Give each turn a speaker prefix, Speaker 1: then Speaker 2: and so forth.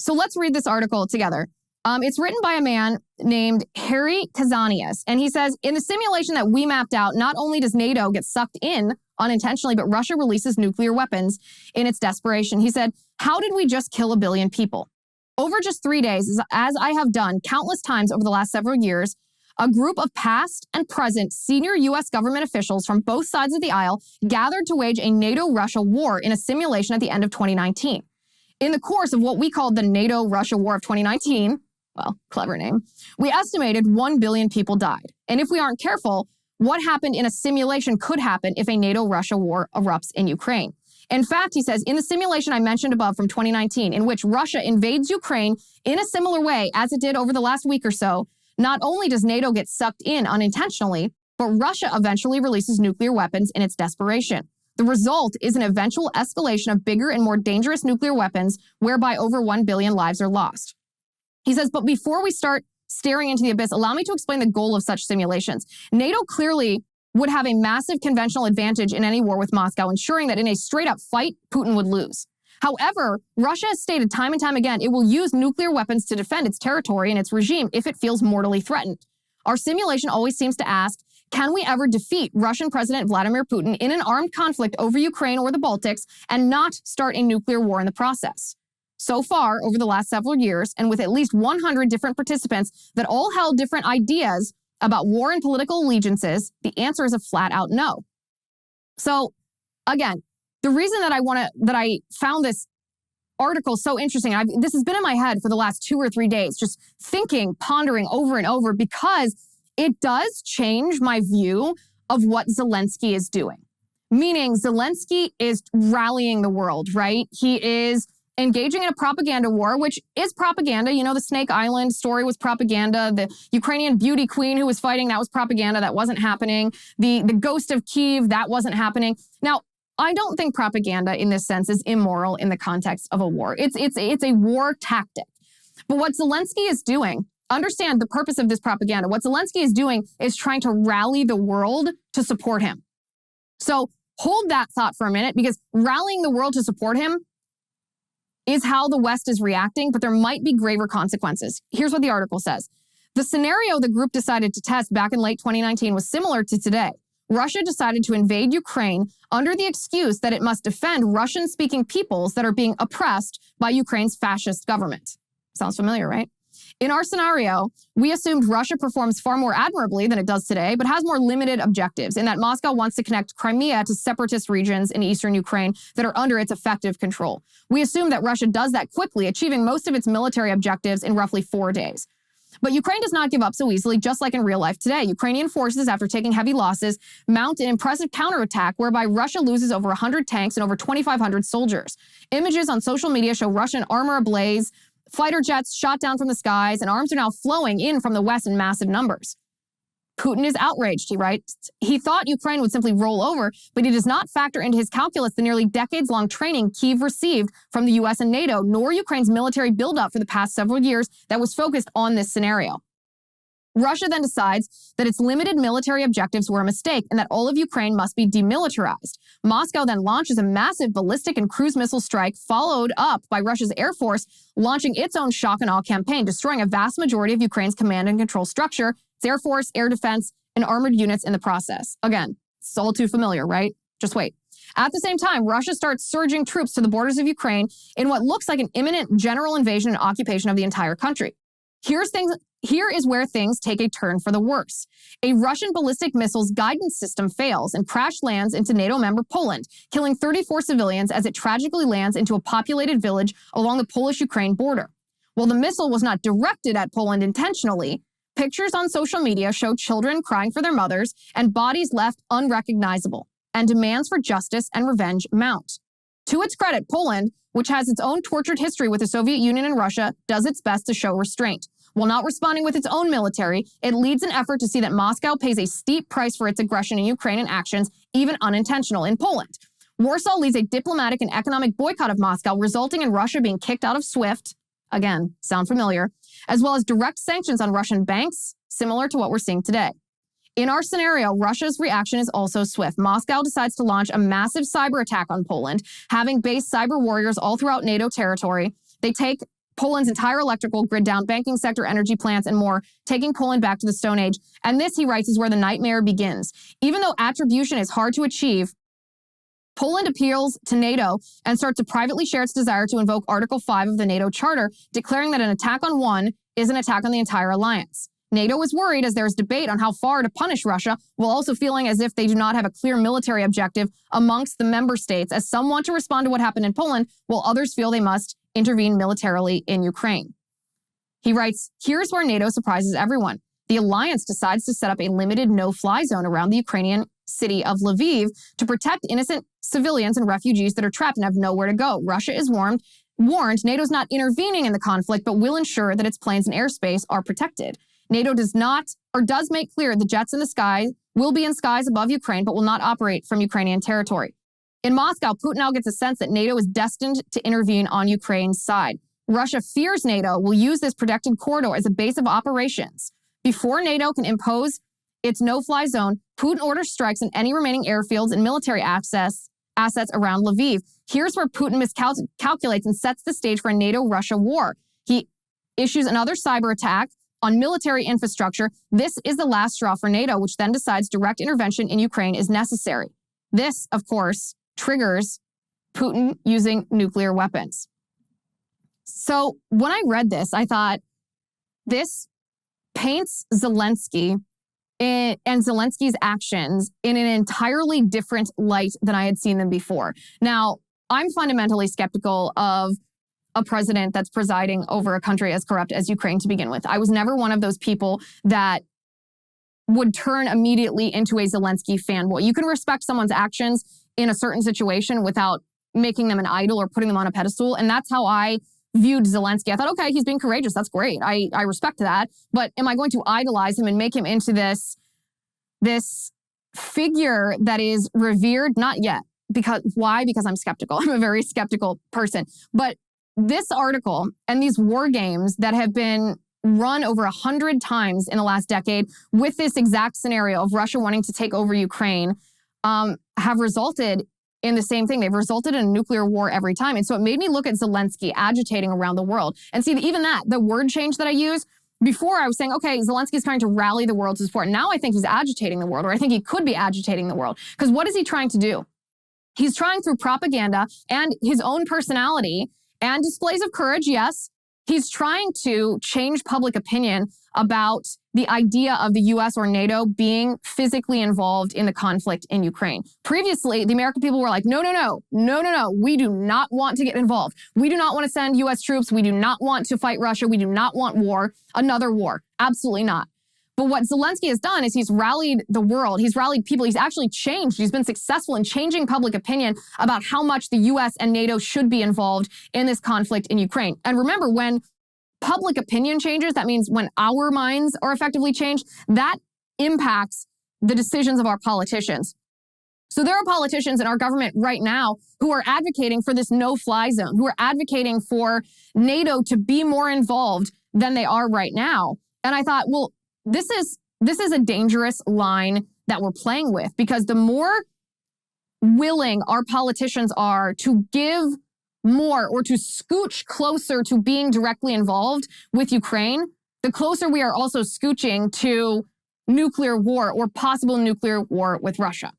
Speaker 1: So let's read this article together. It's written by a man named Harry Kazanias, and he says, in the simulation that we mapped out, not only does NATO get sucked in unintentionally, but Russia releases nuclear weapons in its desperation. He said, how did we just kill 1 billion people? Over just 3 days, as I have done countless times over the last several years, a group of past and present senior U.S. government officials from both sides of the aisle gathered to wage a NATO-Russia war in a simulation at the end of 2019. In the course of what we called the NATO-Russia War of 2019, well, clever name, we estimated 1 billion people died. And if we aren't careful, what happened in a simulation could happen if a NATO-Russia war erupts in Ukraine. In fact, he says, in the simulation I mentioned above from 2019, in which Russia invades Ukraine in a similar way as it did over the last week or so, not only does NATO get sucked in unintentionally, but Russia eventually releases nuclear weapons in its desperation. The result is an eventual escalation of bigger and more dangerous nuclear weapons, whereby over 1 billion lives are lost. He says, but before we start staring into the abyss, allow me to explain the goal of such simulations. NATO clearly would have a massive conventional advantage in any war with Moscow, ensuring that in a straight-up fight, Putin would lose. However, Russia has stated time and time again it will use nuclear weapons to defend its territory and its regime if it feels mortally threatened. Our simulation always seems to ask, can we ever defeat Russian President Vladimir Putin in an armed conflict over Ukraine or the Baltics and not start a nuclear war in the process? So far, over the last several years, and with at least 100 different participants that all held different ideas about war and political allegiances, the answer is a flat-out no. So, again, the reason that I found this article so interesting, this has been in my head for the last 2 or 3 days, just thinking, pondering over and over, because it does change my view of what Zelensky is doing. Meaning, Zelensky is rallying the world, right? He is engaging in a propaganda war, which is propaganda. You know, the Snake Island story was propaganda. The Ukrainian beauty queen who was fighting, that was propaganda. That wasn't happening. The ghost of Kyiv, that wasn't happening. Now, I don't think propaganda in this sense is immoral in the context of a war. It's a war tactic. But what Zelensky is doing, understand the purpose of this propaganda. What Zelensky is doing is trying to rally the world to support him. So hold that thought for a minute, because rallying the world to support him is how the West is reacting, but there might be graver consequences. Here's what the article says. The scenario the group decided to test back in late 2019 was similar to today. Russia decided to invade Ukraine under the excuse that it must defend Russian-speaking peoples that are being oppressed by Ukraine's fascist government. Sounds familiar, right? In our scenario, we assumed Russia performs far more admirably than it does today, but has more limited objectives, in that Moscow wants to connect Crimea to separatist regions in eastern Ukraine that are under its effective control. We assume that Russia does that quickly, achieving most of its military objectives in roughly 4 days. But Ukraine does not give up so easily, just like in real life today. Ukrainian forces, after taking heavy losses, mount an impressive counterattack whereby Russia loses over 100 tanks and over 2,500 soldiers. Images on social media show Russian armor ablaze, fighter jets shot down from the skies, and arms are now flowing in from the west in massive numbers. Putin is outraged, he writes. He thought Ukraine would simply roll over, but he does not factor into his calculus the nearly decades-long training Kyiv received from the U.S. and NATO, nor Ukraine's military buildup for the past several years that was focused on this scenario. Russia then decides that its limited military objectives were a mistake and that all of Ukraine must be demilitarized. Moscow then launches a massive ballistic and cruise missile strike, followed up by Russia's Air Force launching its own shock and awe campaign, destroying a vast majority of Ukraine's command and control structure, its Air Force, air defense, and armored units in the process. Again, it's all too familiar, right? Just wait. At the same time, Russia starts surging troops to the borders of Ukraine in what looks like an imminent general invasion and occupation of the entire country. Here is where things take a turn for the worse. A Russian ballistic missile's guidance system fails and crash lands into NATO member Poland, killing 34 civilians as it tragically lands into a populated village along the Polish-Ukraine border. While the missile was not directed at Poland intentionally, pictures on social media show children crying for their mothers and bodies left unrecognizable, and demands for justice and revenge mount. To its credit, Poland, which has its own tortured history with the Soviet Union and Russia, does its best to show restraint. While not responding with its own military, it leads an effort to see that Moscow pays a steep price for its aggression in Ukraine and actions, even unintentional, in Poland. Warsaw leads a diplomatic and economic boycott of Moscow, resulting in Russia being kicked out of SWIFT, again, sound familiar, as well as direct sanctions on Russian banks, similar to what we're seeing today. In our scenario, Russia's reaction is also swift. Moscow decides to launch a massive cyber attack on Poland, having based cyber warriors all throughout NATO territory. They take Poland's entire electrical grid down, banking sector, energy plants, and more, taking Poland back to the Stone Age. And this, he writes, is where the nightmare begins. Even though attribution is hard to achieve, Poland appeals to NATO and starts to privately share its desire to invoke Article 5 of the NATO Charter, declaring that an attack on one is an attack on the entire alliance. NATO is worried as there is debate on how far to punish Russia, while also feeling as if they do not have a clear military objective amongst the member states, as some want to respond to what happened in Poland, while others feel they must intervene militarily in Ukraine. He writes, here's where NATO surprises everyone. The alliance decides to set up a limited no-fly zone around the Ukrainian city of Lviv to protect innocent civilians and refugees that are trapped and have nowhere to go. Russia is warned NATO's not intervening in the conflict, but will ensure that its planes and airspace are protected. NATO does make clear the jets in the sky will be in skies above Ukraine, but will not operate from Ukrainian territory. In Moscow, Putin now gets a sense that NATO is destined to intervene on Ukraine's side. Russia fears NATO will use this protected corridor as a base of operations. Before NATO can impose its no-fly zone, Putin orders strikes on any remaining airfields and military assets around Lviv. Here's where Putin miscalculates and sets the stage for a NATO-Russia war. He issues another cyber attack on military infrastructure. This is the last straw for NATO, which then decides direct intervention in Ukraine is necessary. This, of course, triggers Putin using nuclear weapons. So when I read this, I thought this paints Zelensky and Zelensky's actions in an entirely different light than I had seen them before. Now, I'm fundamentally skeptical of a president that's presiding over a country as corrupt as Ukraine to begin with. I was never one of those people that would turn immediately into a Zelensky fanboy. You can respect someone's actions in a certain situation without making them an idol or putting them on a pedestal. And that's how I viewed Zelensky. I thought, okay, he's being courageous. That's great. I respect that. But am I going to idolize him and make him into this figure that is revered? Not yet. Why? Because I'm skeptical. I'm a very skeptical person. But this article and these war games that have been run over 100 times in the last decade with this exact scenario of Russia wanting to take over Ukraine have resulted in the same thing. They've resulted in a nuclear war every time. And so it made me look at Zelensky agitating around the world and see that even the word change that I use, before I was saying, okay, Zelensky's trying to rally the world to support. Now I think he's agitating the world, or I think he could be agitating the world. Because what is he trying to do? He's trying through propaganda and his own personality and displays of courage, yes. He's trying to change public opinion about the idea of the U.S. or NATO being physically involved in the conflict in Ukraine. Previously, the American people were like, no. We do not want to get involved. We do not want to send U.S. troops. We do not want to fight Russia. We do not want war, another war. Absolutely not. But what Zelensky has done is he's rallied the world. He's rallied people. He's actually changed. He's been successful in changing public opinion about how much the U.S. and NATO should be involved in this conflict in Ukraine. And remember, when public opinion changes, that means when our minds are effectively changed, that impacts the decisions of our politicians. So there are politicians in our government right now who are advocating for this no-fly zone, who are advocating for NATO to be more involved than they are right now. And I thought, well, this is a dangerous line that we're playing with, because the more willing our politicians are to give more or to scooch closer to being directly involved with Ukraine, the closer we are also scooching to nuclear war or possible nuclear war with Russia.